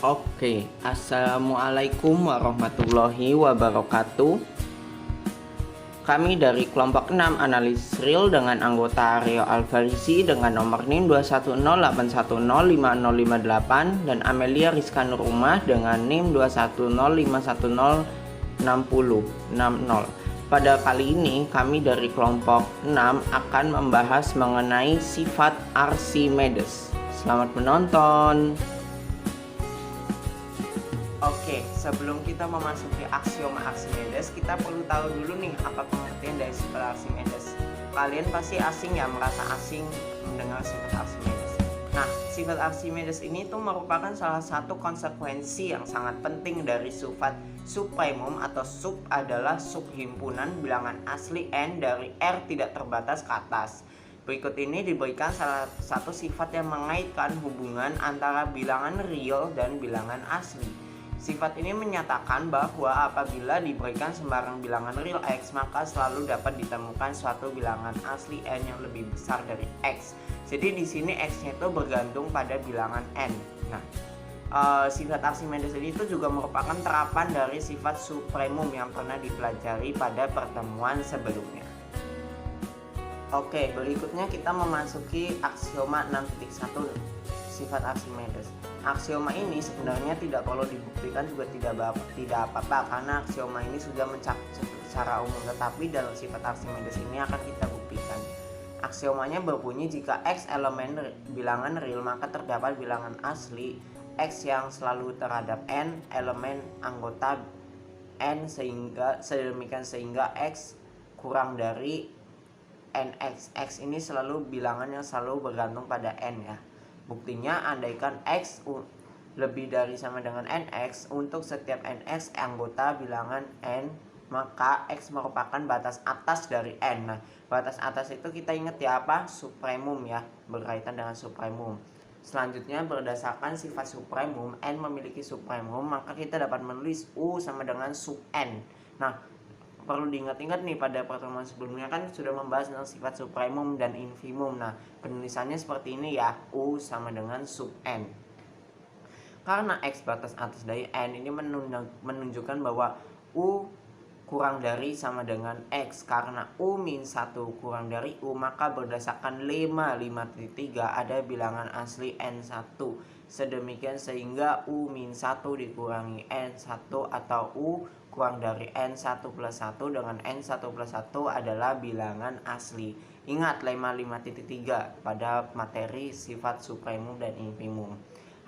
Oke, Assalamualaikum warahmatullahi wabarakatuh. Kami dari kelompok 6 analis real dengan anggota Rio Alfarisi dengan nomor NIM 21081050558 dan Amelia Rizka Nurumah dengan NIM 210510606. Pada kali ini kami dari kelompok 6 akan membahas mengenai sifat Archimedes. Selamat menonton. Oke, sebelum kita memasuki aksioma Archimedes, kita perlu tahu dulu nih apa pengertian dari sifat Archimedes. Kalian pasti asing ya, merasa asing mendengar sifat Archimedes. Nah, sifat Archimedes ini tuh merupakan salah satu konsekuensi yang sangat penting dari sifat supremum atau sub adalah subhimpunan bilangan asli n dari R tidak terbatas ke atas. Berikut ini diberikan salah satu sifat yang mengaitkan hubungan antara bilangan real dan bilangan asli. Sifat ini menyatakan bahwa apabila diberikan sembarang bilangan real x, maka selalu dapat ditemukan suatu bilangan asli n yang lebih besar dari x. Jadi di sini x-nya itu bergantung pada bilangan n. Nah, sifat Archimedes ini itu juga merupakan terapan dari sifat supremum yang pernah dipelajari pada pertemuan sebelumnya. Oke, berikutnya kita memasuki aksioma 6.1 sifat Archimedes. Aksioma ini sebenarnya tidak perlu dibuktikan juga tidak apa-apa karena aksioma ini sudah mencakup secara umum, tetapi dalam sifat Archimedes ini akan kita buktikan. Aksiomanya berbunyi jika x elemen bilangan real maka terdapat bilangan asli x yang selalu terhadap n elemen anggota n sedemikian sehingga x kurang dari nx. X ini selalu bilangan yang selalu bergantung pada n ya. Buktinya andaikan x lebih dari sama dengan nx, untuk setiap nx anggota bilangan n, maka x merupakan batas atas dari n. Nah, batas atas itu kita ingat ya apa? Supremum ya, berkaitan dengan supremum. Selanjutnya berdasarkan sifat supremum, n memiliki supremum, maka kita dapat menulis u sama dengan sub n. Nah, perlu diingat-ingat nih, pada pertemuan sebelumnya kan sudah membahas tentang sifat supremum dan infimum. Nah, penulisannya seperti ini ya, U sama dengan sub n. Karena x batas atas dari n ini menunjukkan bahwa U kurang dari sama dengan x. Karena U min 1 kurang dari U, maka berdasarkan lemma 5.3 ada bilangan asli n1. Sedemikian sehingga U min 1 dikurangi n1 atau U kurang dari n1 plus 1 dengan n1 plus 1 adalah bilangan asli. Ingat lemma 5.3 pada materi sifat supremum dan infimum.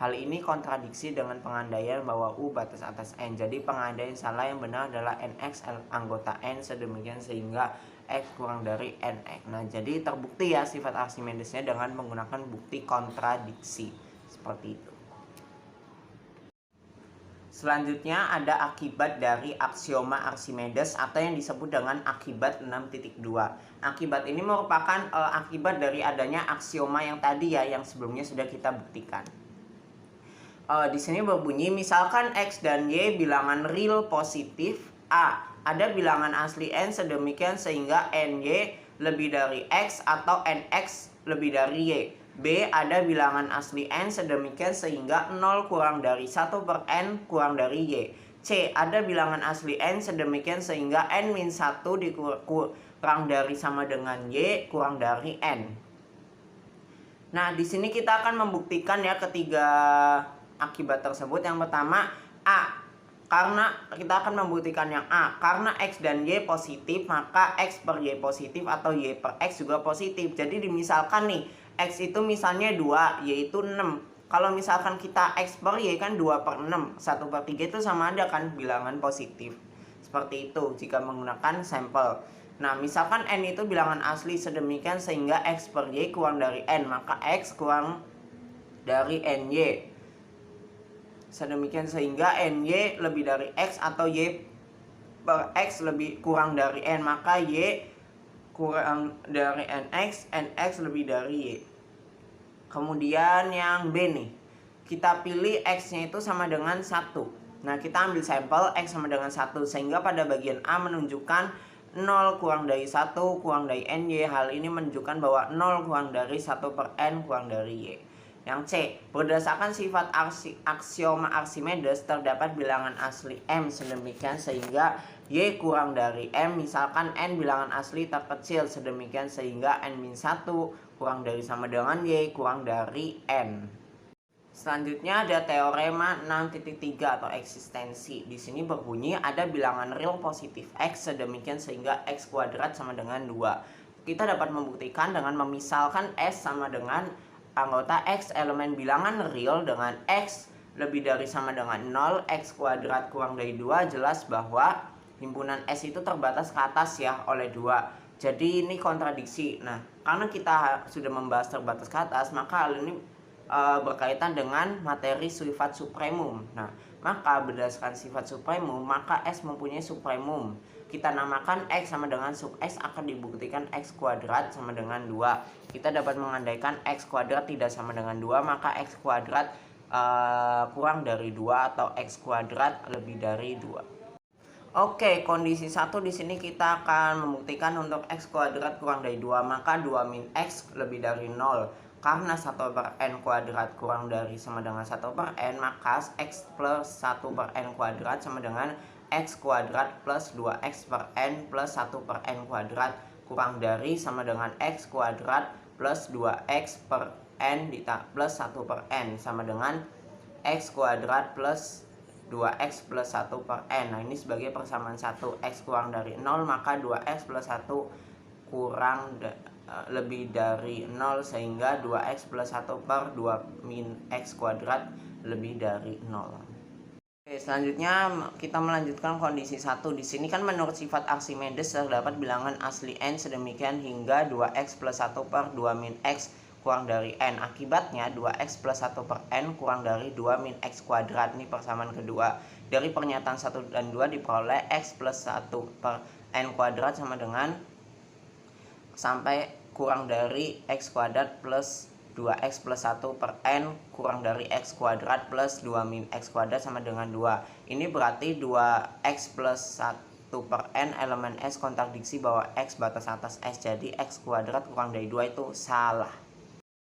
Hal ini kontradiksi dengan pengandaian bahwa U batas atas n. Jadi pengandaian salah, yang benar adalah nx anggota n sedemikian sehingga x kurang dari nx. Nah, jadi terbukti ya sifat Archimedesnya dengan menggunakan bukti kontradiksi seperti itu. Selanjutnya ada akibat dari aksioma Archimedes atau yang disebut dengan akibat 6.2. Akibat ini merupakan akibat dari adanya aksioma yang tadi ya, yang sebelumnya sudah kita buktikan. Di sini berbunyi misalkan x dan y bilangan real positif a, ada bilangan asli n sedemikian sehingga ny lebih dari x atau nx lebih dari y. B, ada bilangan asli n sedemikian sehingga 0 kurang dari 1 per n kurang dari y. C, ada bilangan asli n sedemikian sehingga n min 1 kurang dari sama dengan y kurang dari n. Nah, di sini kita akan membuktikan ya ketiga akibat tersebut. Yang pertama a, karena kita akan membuktikan yang a, karena x dan y positif maka x per y positif atau y per x juga positif. Jadi dimisalkan nih, x itu misalnya 2, y itu 6. Kalau misalkan kita x per y kan 2 per 6, 1 per 3 itu sama ada kan bilangan positif. Seperti itu jika menggunakan sampel. Nah, misalkan n itu bilangan asli sedemikian sehingga x per y kurang dari n, maka x kurang dari ny. Sedemikian sehingga ny lebih dari x atau y per x lebih kurang dari n, maka y kurang dari nx, nx lebih dari y. Kemudian yang b nih, kita pilih x-nya itu sama dengan 1. Nah, kita ambil sampel x sama dengan 1 sehingga pada bagian a menunjukkan 0 kurang dari 1 kurang dari ny. Hal ini menunjukkan bahwa 0 kurang dari 1 per n kurang dari y. Yang C, berdasarkan sifat aksioma Archimedes terdapat bilangan asli M sedemikian sehingga Y kurang dari M. Misalkan N bilangan asli terkecil sedemikian sehingga N-1 kurang dari sama dengan Y kurang dari N. Selanjutnya ada teorema 6.3 atau eksistensi. Di sini berbunyi ada bilangan real positif X sedemikian sehingga X kuadrat sama dengan 2. Kita dapat membuktikan dengan memisalkan S sama dengan anggota X elemen bilangan real dengan X lebih dari sama dengan 0, X kuadrat kurang dari 2, jelas bahwa himpunan S itu terbatas ke atas ya oleh 2. Jadi ini kontradiksi. Nah, karena kita sudah membahas terbatas ke atas, maka hal ini berkaitan dengan materi sifat supremum. Nah, maka berdasarkan sifat supremum, maka S mempunyai supremum. Kita namakan X sama dengan sub X akan dibuktikan X kuadrat sama dengan 2. Kita dapat mengandaikan X kuadrat tidak sama dengan 2, maka X kuadrat kurang dari 2 atau X kuadrat lebih dari 2. Oke, kondisi 1 di sini kita akan membuktikan untuk X kuadrat kurang dari 2, maka 2 min X lebih dari 0. Karena 1 per N kuadrat kurang dari sama dengan 1 per N, maka X plus 1 per N kuadrat sama dengan X kuadrat plus 2X per N plus 1 per N kuadrat kurang dari sama dengan X kuadrat plus 2X per N plus 1 per N sama dengan X kuadrat plus 2X plus 1 per N. Nah, ini sebagai persamaan 1. X kurang dari 0, maka 2X plus 1 kurang lebih dari 0 sehingga 2X plus 1 per 2 min X kuadrat lebih dari 0. Oke, selanjutnya kita melanjutkan kondisi 1. Di sini kan menurut sifat Archimedes terdapat bilangan asli N sedemikian hingga 2X plus 1 per 2 min X kurang dari N. Akibatnya 2X plus 1 per N kurang dari 2 min X kuadrat. Ini persamaan kedua. Dari pernyataan 1 dan 2 diperoleh X plus 1 per N kuadrat sama dengan sampai kurang dari X kuadrat plus 2X plus 1 per N kurang dari X kuadrat plus 2 min X kuadrat sama dengan 2. Ini berarti 2X plus 1 per N elemen S kontradiksi bahwa X batas atas S. Jadi X kuadrat kurang dari 2 itu salah.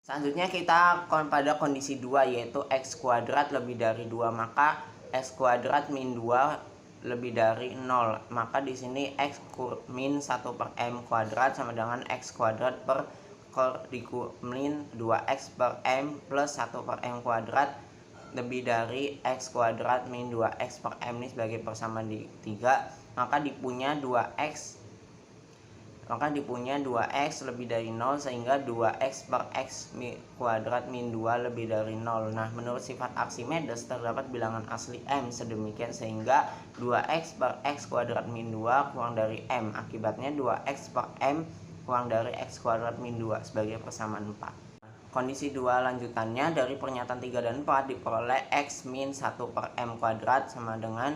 Selanjutnya kita pada kondisi 2 yaitu X kuadrat lebih dari 2, maka X kuadrat min 2 lebih dari 0. Maka di sini X min 1 per M kuadrat sama dengan X kuadrat per min 2X per M plus 1 per M kuadrat lebih dari X kuadrat min 2X per M. Ini sebagai persamaan di 3. Maka dipunya 2X lebih dari 0 sehingga 2X per X kuadrat min 2 lebih dari 0. Nah, menurut sifat Archimedes terdapat bilangan asli M sedemikian sehingga 2X per X kuadrat min 2 kurang dari M. Akibatnya 2X per M kurang dari X kuadrat min 2 sebagai persamaan 4. Kondisi 2 lanjutannya dari pernyataan 3 dan 4 diperoleh X min 1 per M kuadrat sama dengan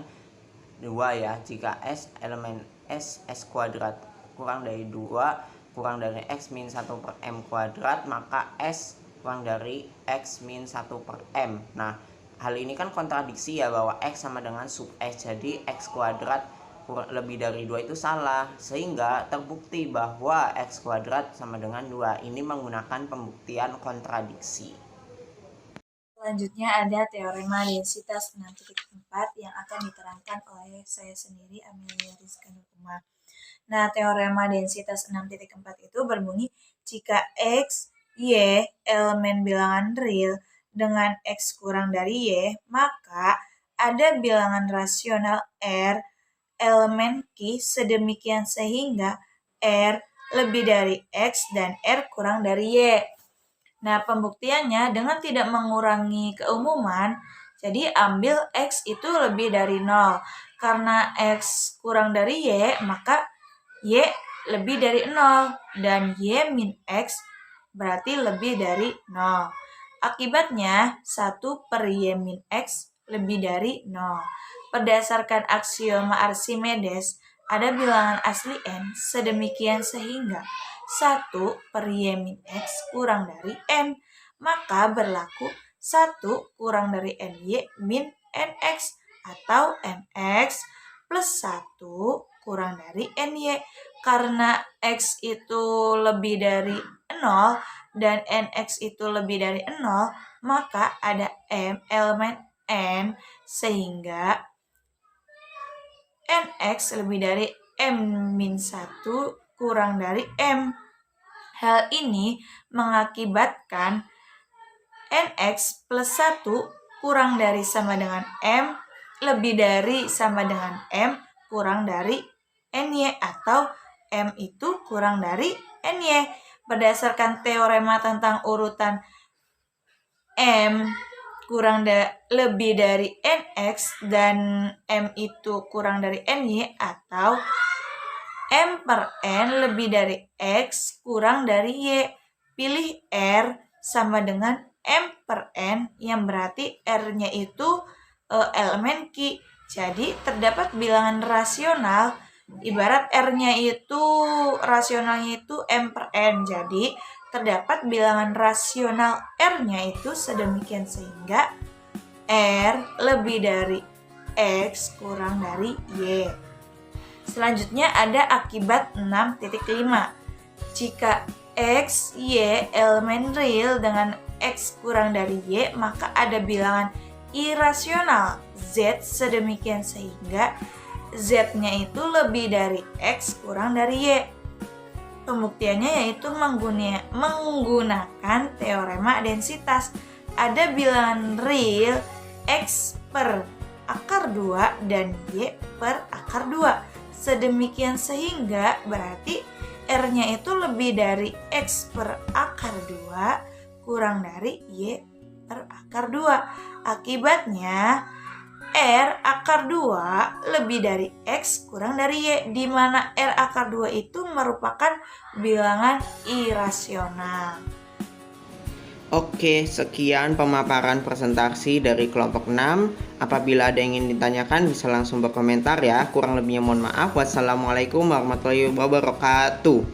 2 ya. Jika S elemen S kuadrat kurang dari 2 kurang dari X min 1 per M kuadrat, maka S kurang dari X min 1 per M. Nah, hal ini kan kontradiksi ya bahwa X sama dengan sub S. Jadi X kuadrat lebih dari 2 itu salah. Sehingga terbukti bahwa X kuadrat sama dengan 2. Ini menggunakan pembuktian kontradiksi. Selanjutnya ada teorema densitas 6.4 yang akan diterangkan oleh saya sendiri, Amelia Rizka Nuruma. Nah, teorema densitas 6.4 itu berbunyi jika X, Y elemen bilangan real dengan X kurang dari Y, maka ada bilangan rasional R elemen Q sedemikian sehingga R lebih dari X dan R kurang dari Y. Nah, pembuktiannya dengan tidak mengurangi keumuman, jadi ambil X itu lebih dari 0. Karena X kurang dari Y, maka Y lebih dari 0 dan Y min X berarti lebih dari 0. Akibatnya 1 per Y min X lebih dari 0. Berdasarkan aksioma Archimedes, ada bilangan asli N sedemikian sehingga 1 per Y min X kurang dari N. Maka berlaku 1 kurang dari NY min NX atau NX plus 1 kurang dari NY. Karena X itu lebih dari 0, dan nx itu lebih dari 0, maka ada m elemen n sehingga nx lebih dari m-1 kurang dari m. Hal ini mengakibatkan nx plus 1 kurang dari sama dengan m lebih dari sama dengan m kurang dari ny, atau m itu kurang dari ny. Berdasarkan teorema tentang urutan m lebih dari nx dan m itu kurang dari ny, atau m per n lebih dari x kurang dari y. Pilih r sama dengan m per n, yang berarti r-nya itu elemen Q. Jadi terdapat bilangan rasional, ibarat r-nya itu rasionalnya itu m per n. Jadi terdapat bilangan rasional r-nya itu sedemikian sehingga r lebih dari x kurang dari y. Selanjutnya ada akibat 6.5. Jika x, y elemen real dengan x kurang dari y, maka ada bilangan irasional z sedemikian sehingga z-nya itu lebih dari x kurang dari y. Pembuktiannya yaitu menggunakan teorema densitas. Ada bilangan real x per akar 2 dan y per akar 2. Sedemikian sehingga berarti r-nya itu lebih dari x per akar 2 kurang dari y per akar 2. Akibatnya R akar 2 lebih dari X kurang dari Y, di mana R akar 2 itu merupakan bilangan irasional. Oke, sekian pemaparan presentasi dari kelompok 6. Apabila ada yang ingin ditanyakan bisa langsung berkomentar ya. Kurang lebihnya mohon maaf. Wassalamualaikum warahmatullahi wabarakatuh.